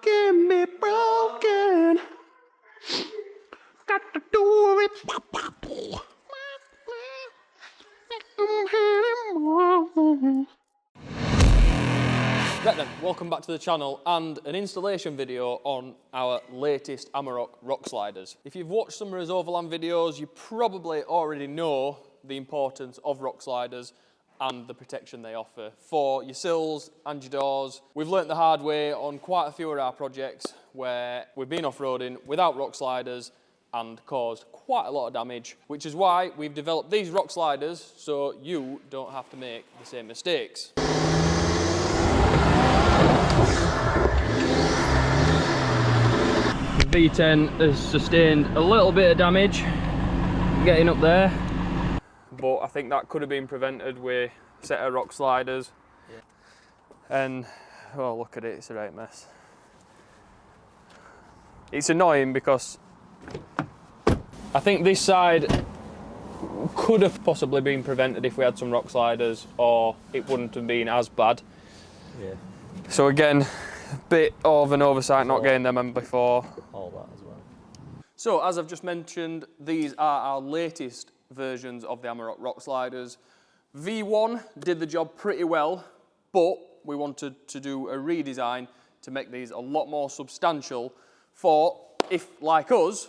broken, be broken. Got to do it. Right then, welcome back to the channel and an installation video on our latest Amarok rock sliders. If you've watched some of his overland videos, you probably already know the importance of rock sliders and the protection they offer for your sills and your doors. We've learnt the hard way on quite a few of our projects where we've been off-roading without rock sliders and caused quite a lot of damage, which is why we've developed these rock sliders so you don't have to make the same mistakes. The V10 has sustained a little bit of damage getting up there, but I think that could have been prevented with a set of rock sliders. Yeah. And, oh, look at it, it's a right mess. It's annoying because I think this side could have possibly been prevented if we had some rock sliders, or it wouldn't have been as bad. Yeah. So again, a bit of an oversight not getting them in before. All that as well. So as I've just mentioned, these are our latest versions of the Amarok rock sliders. V1 did the job pretty well, but we wanted to do a redesign to make these a lot more substantial for if, like us,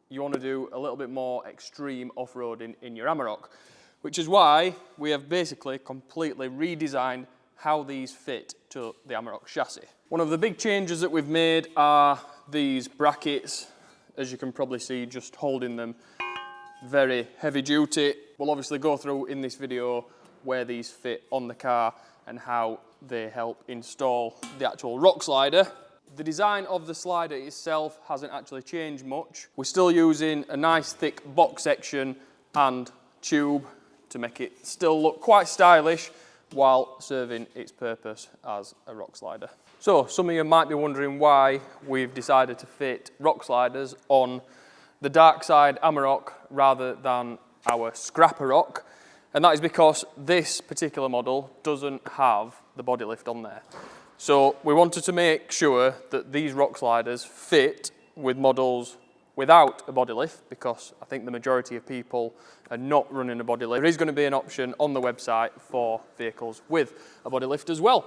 you want to do a little bit more extreme off-roading in your Amarok, which is why we have basically completely redesigned how these fit to the Amarok chassis. One of the big changes that we've made are these brackets, as you can probably see, just holding them very heavy duty. We'll obviously go through in this video where these fit on the car and how they help install the actual rock slider. The design of the slider itself hasn't actually changed much. We're still using a nice thick box section and tube to make it still look quite stylish while serving its purpose as a rock slider. So some of you might be wondering why we've decided to fit rock sliders on the Darkside Amarok rather than our Scraparok, and that is because this particular model doesn't have the body lift on there. So we wanted to make sure that these rock sliders fit with models without a body lift, because I think the majority of people are not running a body lift. There is going to be an option on the website for vehicles with a body lift as well.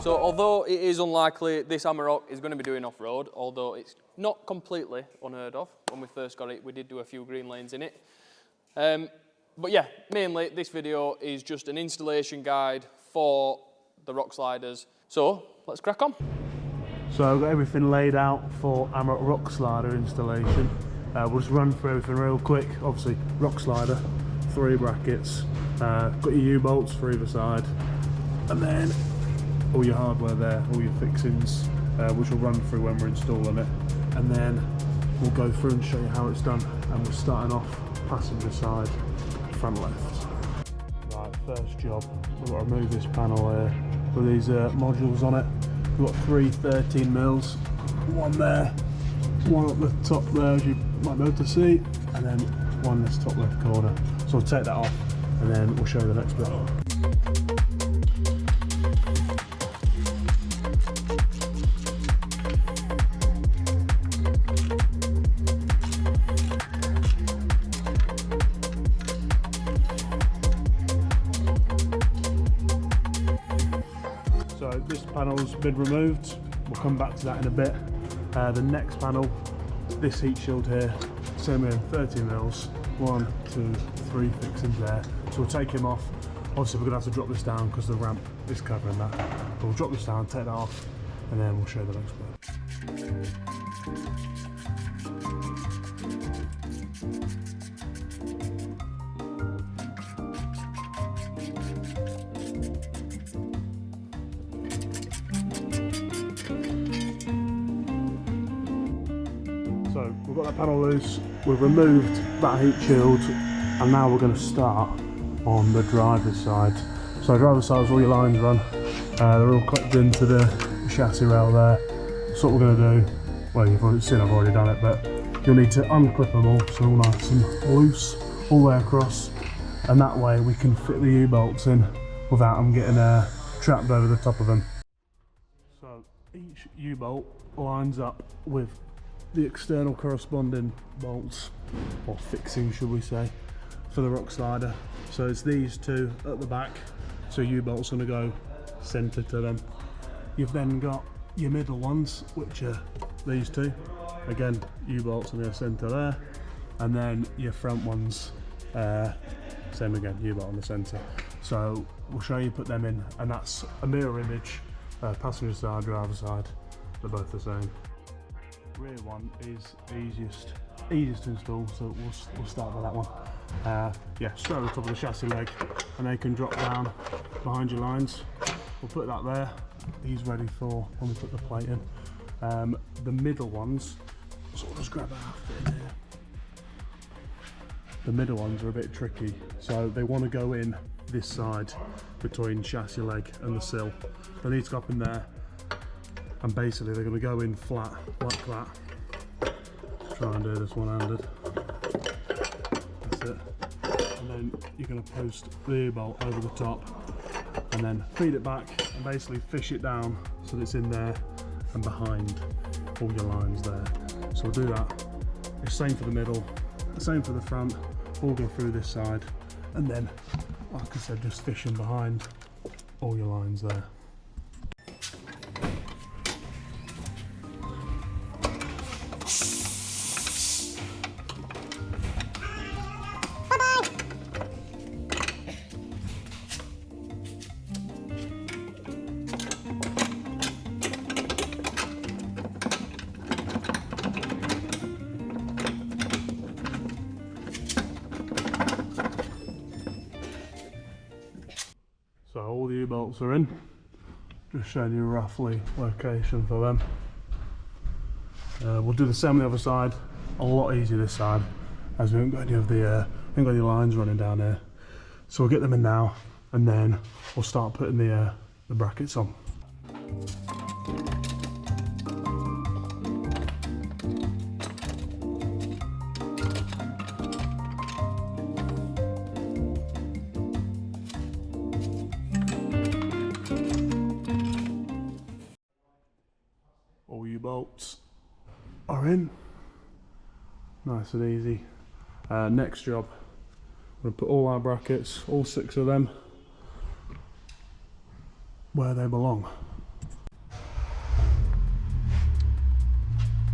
So although it is unlikely this Amarok is going to be doing off-road, although it's not completely unheard of, when we first got it we did do a few green lanes in it. But yeah, mainly this video is just an installation guide for the rock sliders. So let's crack on. So I've got everything laid out for Amarok rock slider installation. We'll just run through everything real quick. Obviously rock slider, 3 brackets, got your U-bolts for either side, and then all your hardware there, all your fixings, which we'll run through when we're installing it, and then we'll go through and show you how it's done. And we're starting off passenger side, front left. Right, first job, we've got to remove this panel here with these modules on it. We've got 3 13mm, one there, one up the top there as you might be able to see, and then one in this top left corner. So we'll take that off and then we'll show you the next bit. So this panel's been removed, we'll come back to that in a bit. The next panel, this heat shield here, same in 13mm, 1, 2, 3 fixings there. So we'll take him off. Obviously we're going to have to drop this down because the ramp is covering that. But we'll drop this down, take that off, and then we'll show the next bit. So we've got that panel loose, we've removed that heat shield, and now we're going to start on the driver's side. So driver's side is all your lines run, they're all clipped into the chassis rail there. So what we're going to do, well you've already seen I've already done it, but you'll need to unclip them all so all nice and loose all the way across, and that way we can fit the U-bolts in without them getting trapped over the top of them. So each U-bolt lines up with the external corresponding bolts, or fixing should we say, for the rock slider. So it's these two at the back, so U-bolt's going to go centre to them. You've then got your middle ones, which are these two, again U-bolt's going to go centre there, and then your front ones, same again, U-bolt on the centre. So we'll show you put them in, and that's a mirror image, passenger side, driver side, they're both the same. Rear one is easiest to install, so we'll start with that one. Yeah, straight on the top of the chassis leg, and they can drop down behind your lines. We'll put that there. These ready for when we put the plate in. The middle ones, so we'll just grab that in here. The middle ones are a bit tricky, so they want to go in this side between chassis leg and the sill. They need to go up in there, and basically they're going to go in flat like that. Try and do this one-handed. That's it. And then you're going to post the U-bolt over the top, and then feed it back and basically fish it down so that it's in there and behind all your lines there. So we'll do that. The same for the middle, the same for the front. All go through this side, and then, like I said, just fish them behind all your lines there. So all the U-bolts are in, just showing you roughly location for them. We'll do the same on the other side, a lot easier this side, as we haven't got any of the lines running down here. So we'll get them in now, and then we'll start putting the brackets on. All U-bolts are in, nice and easy. Next job, we're going to put all our brackets, all 6 of them, where they belong.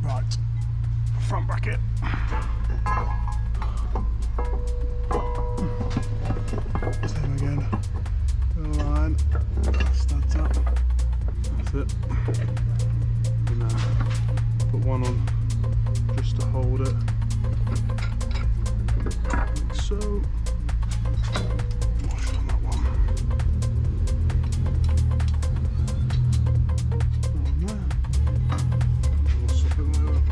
Right, front bracket. Same again, the line, studs up, that's it. And then put one on just to hold it, like so. Wash on that one. On there. And we'll swap it right up.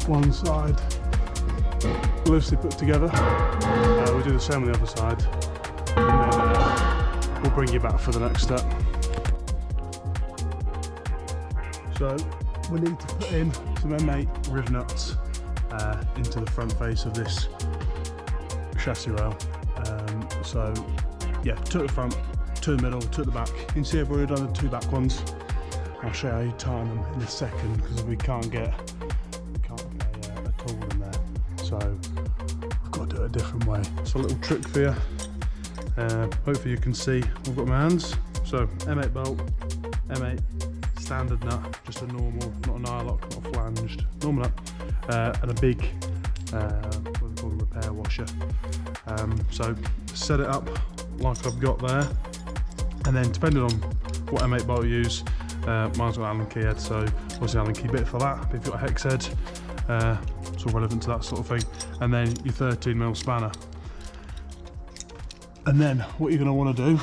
One side loosely put together. We'll do the same on the other side, and then we'll bring you back for the next step. So we need to put in some M8 riv nuts into the front face of this chassis rail. So yeah, two at the front, two at the middle, two at the back. You can see I've already done the two back ones. I'll show you how you tighten them in a second, because we can't get a tool in there. So we've got to do it a different way. So a little trick for you. Hopefully you can see I've got my hands. So M8 bolt, M8 standard nut, just a normal, not an eye lock, not a flanged, normal nut, and a big what we call a repair washer. So set it up like I've got there, and then depending on what M8 bolt you use, mine's got an Allen key head, so obviously Allen key bit for that. If you've got a hex head, it's all relevant to that sort of thing. And then your 13mm spanner. And then what you're going to want to do,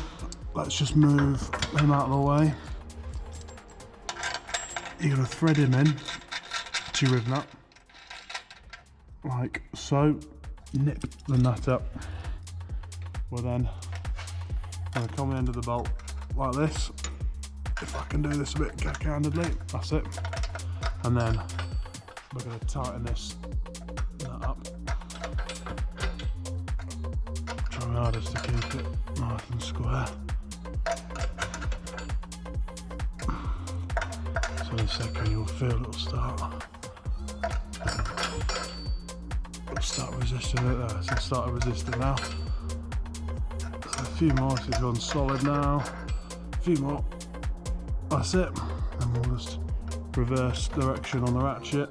let's just move them out of the way. You're going to thread him in to your riv nut, like so. Nip the nut up. We're then going to come the end of the bolt like this. If I can do this a bit cack-handedly, that's it. And then we're going to tighten this nut up. Try my hardest to keep it nice and square. So in a second you'll feel it'll start resisting it there. So it started resisting now. So a few more, so it's gone solid now. A few more. That's it. And we'll just reverse direction on the ratchet.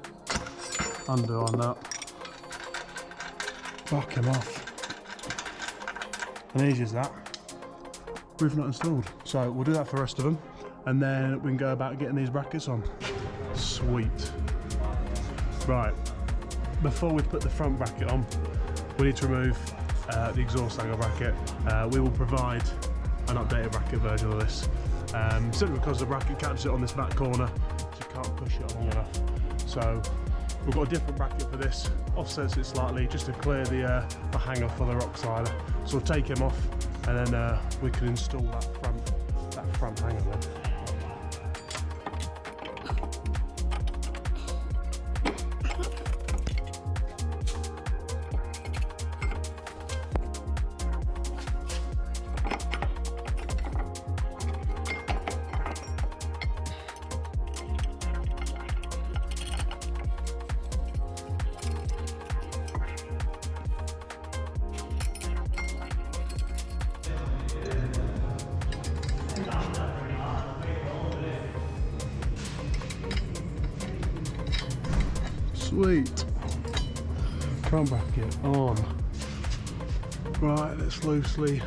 Undo on that. Back him off. And easy as that. Riv nut installed. So we'll do that for the rest of them, and then we can go about getting these brackets on. Sweet. Right. Before we put the front bracket on, we need to remove the exhaust angle bracket. We will provide an updated bracket version of this, simply because the bracket catches it on this back corner, so you can't push it long enough. So we've got a different bracket for this, offsets it slightly just to clear the hanger for the rock slider. So we'll take him off, and then we can install that front hanger then. Sweet. Front bracket on. Right, let's loosely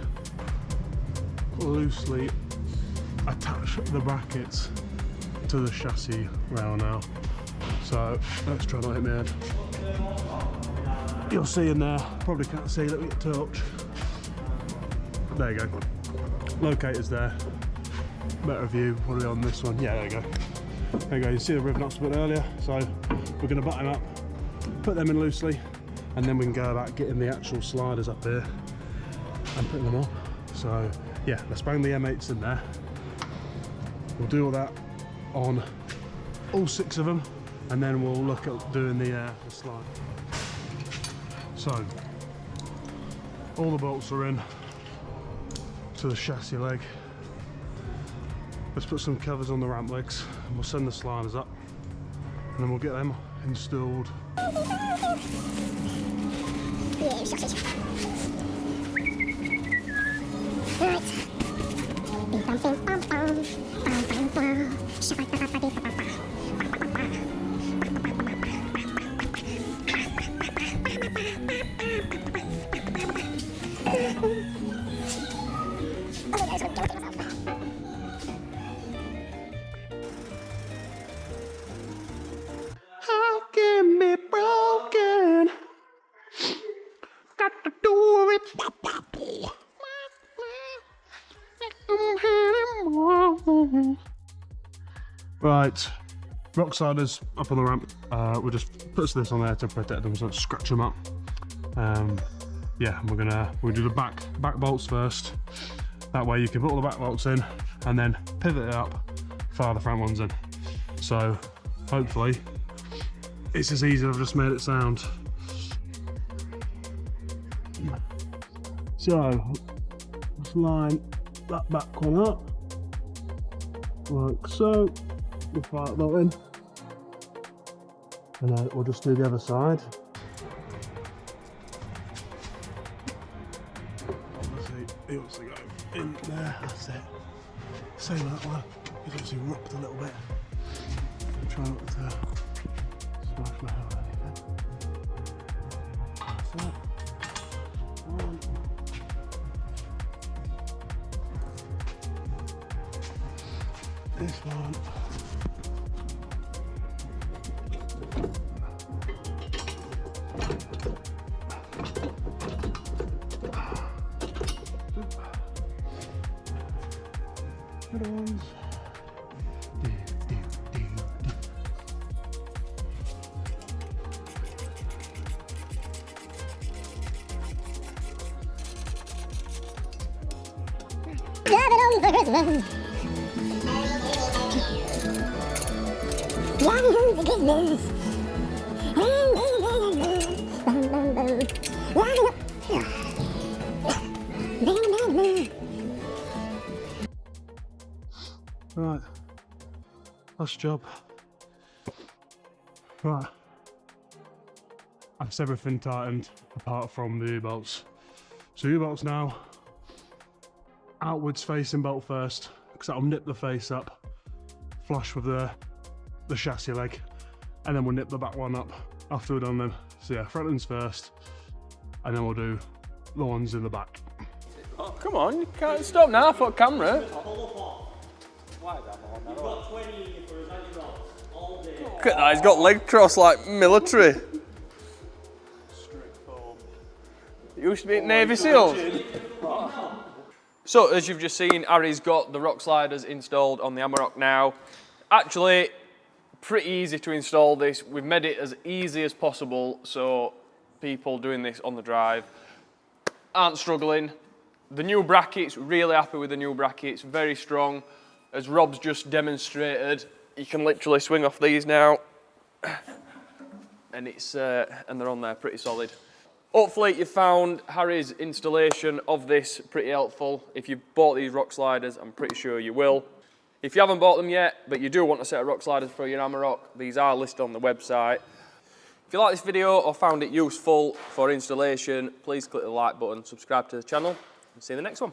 attach the brackets to the chassis rail now. So let's try not to hit my head. You'll see in there, probably can't see, let me get a touch. There you go. Locators there. Better view, what are we on this one? Yeah, there you go. There you go, you see the riv nuts a bit earlier, so we're going to button up, put them in loosely, and then we can go about getting the actual sliders up here and putting them on. So yeah, let's bang the M8s in there. We'll do all that on all 6 of them, and then we'll look at doing the slide. So all the bolts are in to the chassis leg. Let's put some covers on the ramp legs, and we'll send the sliders up, and then we'll get them installed. How can be broken? Got to do it. Right, rock sliders up on the ramp. We'll just put this on there to protect them, so scratch them up. Yeah, we'll do the back bolts first. That way you can put all the back bolts in and then pivot it up, fire the front ones in. So hopefully it's as easy as I've just made it sound. So let's line that back one up like so. We'll fire that in, and then we'll just do the other side. He wants to go in there, that's it. Same that one. He's obviously rocked a little bit. Try not to smash my head or anything. That's it. One. This one. Good ones. Have it on for Christmas. Long for Christmas. Right, last job. Right, that's everything tightened apart from the U-bolts. So U-bolts now, outwards facing bolt first, because that'll nip the face up, flush with the chassis leg, and then we'll nip the back one up after we've done them. So yeah, front ends first, and then we'll do the ones in the back. Oh, come on, you can't stop now for camera. Look at that, he's got leg cross like military. Used to be at Navy SEALs. So, as you've just seen, Harry's got the rock sliders installed on the Amarok now. Actually, pretty easy to install this. We've made it as easy as possible, so people doing this on the drive aren't struggling. The new brackets, really happy with the new brackets, very strong. As Rob's just demonstrated, you can literally swing off these now, and they're on there pretty solid. Hopefully you found Harry's installation of this pretty helpful. If you bought these rock sliders, I'm pretty sure you will. If you haven't bought them yet, but you do want a set of rock sliders for your Amarok, these are listed on the website. If you like this video or found it useful for installation, please click the like button, subscribe to the channel, and see you in the next one.